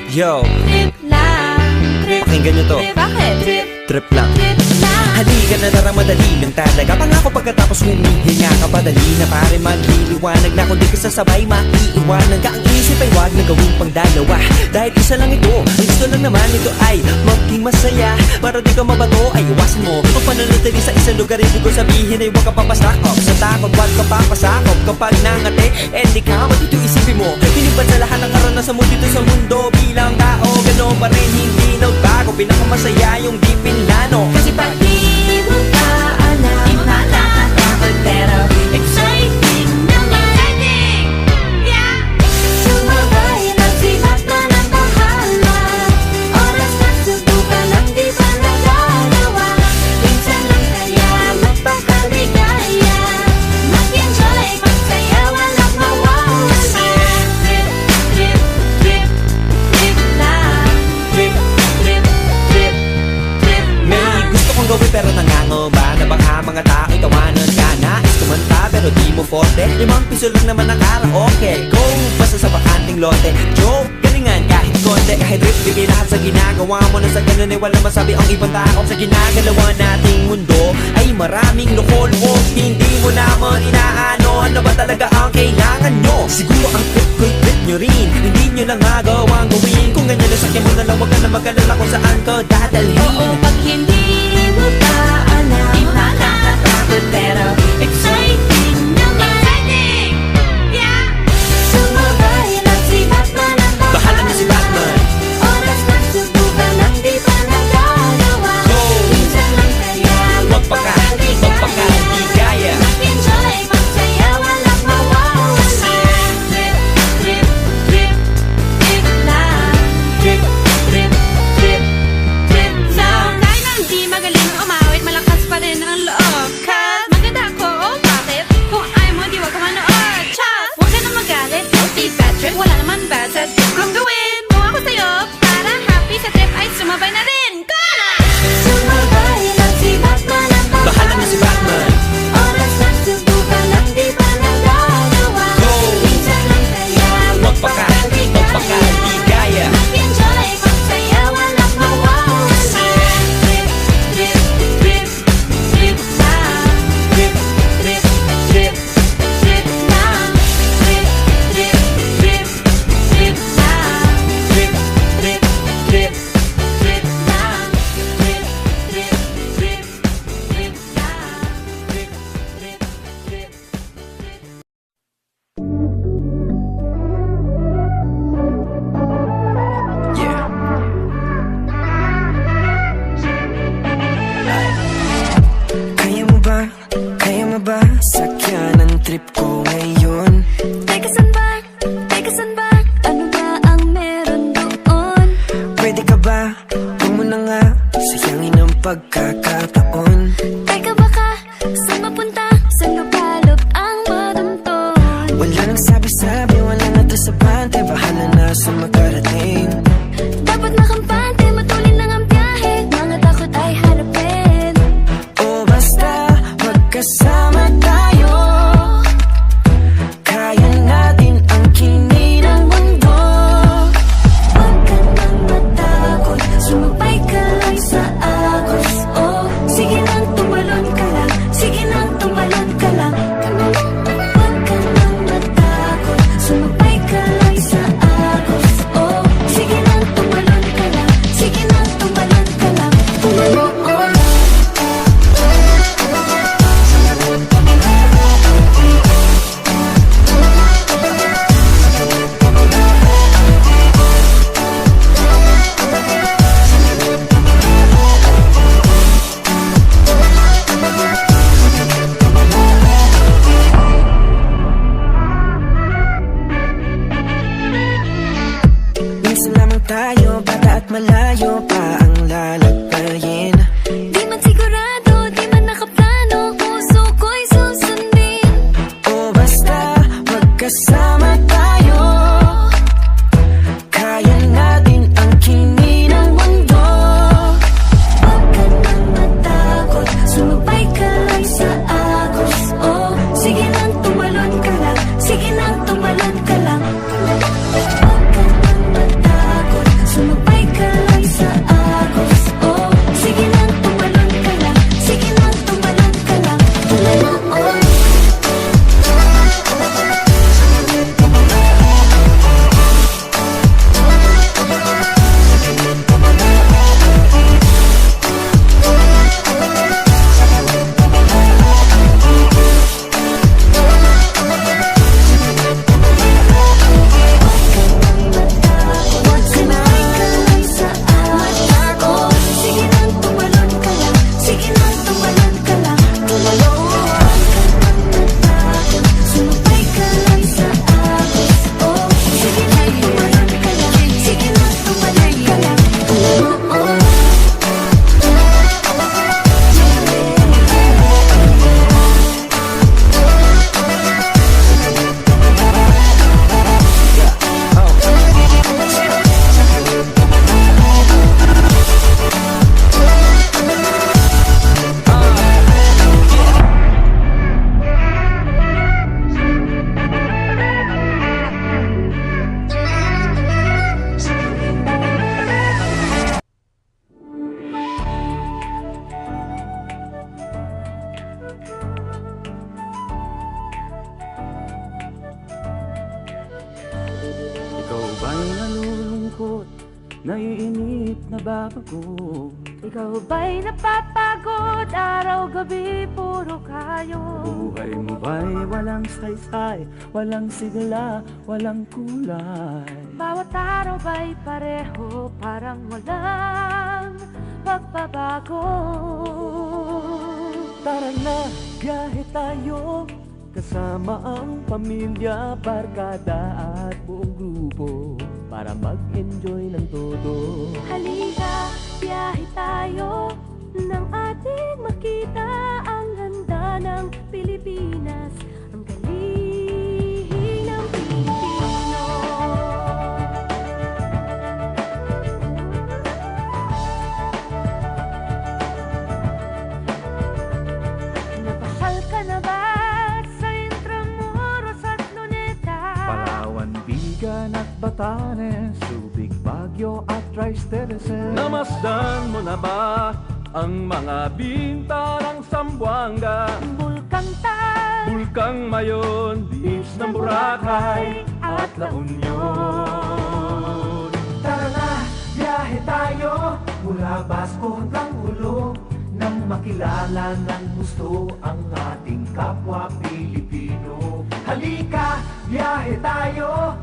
Yo, Trip lang, trip, pakinggan nyo to. trip, bakit? Trip, Trip lang. trip lang. Halika na tara, madali lang talaga. Pangako pagkatapos humihinga ka, padali na pare magliliwanag na. Kung di ka sasabay, maiiwanan ka. Ang isip ay wag na gawin pang dalawa, dahil isa lang ito. Ang gusto lang naman ito ay maging masaya. Para di ka mabato ay iwasan mo kung pananatili sa isang lugar. Ibig ko sabihin ay huwag ka papasakop sa takot, wag ka papasakop. Kapag nangate, di ka dito isipin mo. Pinipad sa lahat ng karanasan mo dito sa mundo. Bilang tao, gano'n pa rin hindi nagbago. Pinakamasaya yung di pinlano. Kasi pag di mo pa alam, nakakatakot pero exciting naman. Yeah! Sumabay lang si Batman ang bahala. Oras na subukan ang di pa nagagawa. Minsan lang kaya magpakaligaya. Mag-enjoy, magsaya, walang mawawala. Trip, trip, trip, trip lang. Trip, trip, trip, trip May lang. gusto kong gawin pero nangangamba na baka mga tao'y tawanan ka. Nais kumanta pero di mo forte. 5 piso lang naman ang karaoke. Go, basta sa bakanting lote. Joke, galingan kahit konti. Kahit rip, bigay lahat sa ginagawa mo. Na sa ganun ay walang masabi ang ibang tao. Sa ginagalawa nating mundo ay maraming loko-loko. Hindi mo naman inaano, ano ba talaga ang kailangan nyo? Siguro ang trip ko'y trip nyo rin. Hindi nyo lang agawang gawin. Kung ganyan na sakyan mo na lang, wag ka na mag-alala kung saan ka dadalhin. Oo, pag hindi mo pa alam, nakakatakot pero exciting naman. Yeah! Sumabay lang si Batman ang Bahala na si Batman. Oras na subukan ang di pa nagagawa. Go! Minsan lang kaya magpakaligaya. Mag-enjoy, magsaya, walang mawawala. Trip, trip, trip, trip lang. Trip, trip, trip, trip lang. Kahit na hindi magaling umawit, malakas pa rin ang loob. Cause maganda ako, oh bakit? Kung ayaw mo, di wag ka manood. Chas, huwag ka na magalit, don't be bad trip. Wala naman bad sa trip kong gawin. Kung ako sa'yo, para happy sa trip ay sumabay na rin. Go na! Sumabay lang si Batman ang Bahala na si Batman. Oras na subukan ang di pa nagagawa. Go! Minsan lang kaya magpakaligaya. Mag-enjoy, magsaya, walang mawawala. Trip, trip, trip, trip lang. Trip, trip, trip. Trip lang. Trip, trip, trip, trip lang. Trip, trip, trip. Trip lang. Trip, trip, trip, trip lang. Trip, trip, trip. Yeah. Kaya mo ba? Kaya mo ba? Sakyan ang trip ko ngayon. Teka, saan ba? Teka, saan ba? Ano ba ang meron doon? Pwede ka ba? Huwag mo na nga sayangin ang pagkakataon. Teka, baka saan mapunta? Saan lupalop ang madunton? Wala nang sabi-sabi, wala na trasabante. Bahala na sa makarating. Dapat makampante, matulin lang ang biyahe. Mga takot ay harapin. O basta magkasama tayo. Kaya natin ang kini ng mundo. Huwag ka nang matakot, sumabay ka lang sa agos. Oh, sige lang, tumalon ka lang. Sige lang, tumalon ka lang. Huwag ka nang matakot, sumabay ka lang sa agos. Oh, sige lang, tumalon ka lang. Sige lang, tumalon ka lang. Tumalon. Minsan lamang tayo, bata at malayo pa ang lalagpayin. Di man sigurado, di man nakaplano, puso ko'y susundin. O basta magkasama tayo. Kaya natin ang kini ng mundo. Huwag ka nang matakot, sumabay ka lang sa agos. Oh, sige lang, tumalon ka lang. Sige lang, tumalon ka lang. Huwag ka nang matakot, May nalulungkot, naiinip, nababago. Ikaw ba'y napapagod? Araw-gabi, puro kayo. Buhay mo ba'y walang saysay, walang sigla, walang kulay? Bawat araw ba'y pareho, parang walang pagbabago. Tara na, biyahe tayo, kasama ang pamilya, barkada at buong grupo, para mag-enjoy ng todo. Halika, biyahe tayo, nang ating makita ang ganda ng Pilipinas, ang galing ng Pilipino. Napasyal ka na ba sa Intramuros at Luneta? Palawan, Bigan at Batanes, Subic, Baguio at Tristeres. Namasdan mo na ba ang mga binta ng Zamboanga, Bulkang Tal, Bulkang Mayon, Beach ng Boracay at La Union? Tara na, biyahe tayo mula Basco hanggang Ulo, nang makilala ng gusto ang ating kapwa Pilipino. Halika, biyahe tayo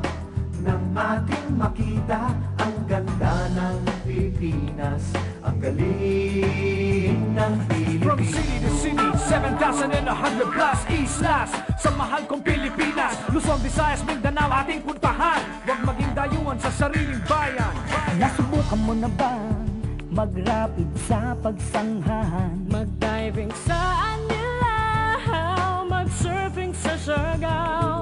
nang ating makita ang ganda ng Pilipinas, ang galing ng From city to Pilipino. city, 7,100 plus islas sa mahal kong Pilipinas. Luzon, Visayas, Mindanao ating puntahan. Huwag maging dayuhan sa sariling bayan. Nasubukan mo na ba mag-rapid sa pagsanghahan? mag-diving sa Anilaw, mag-surfing sa Siargao.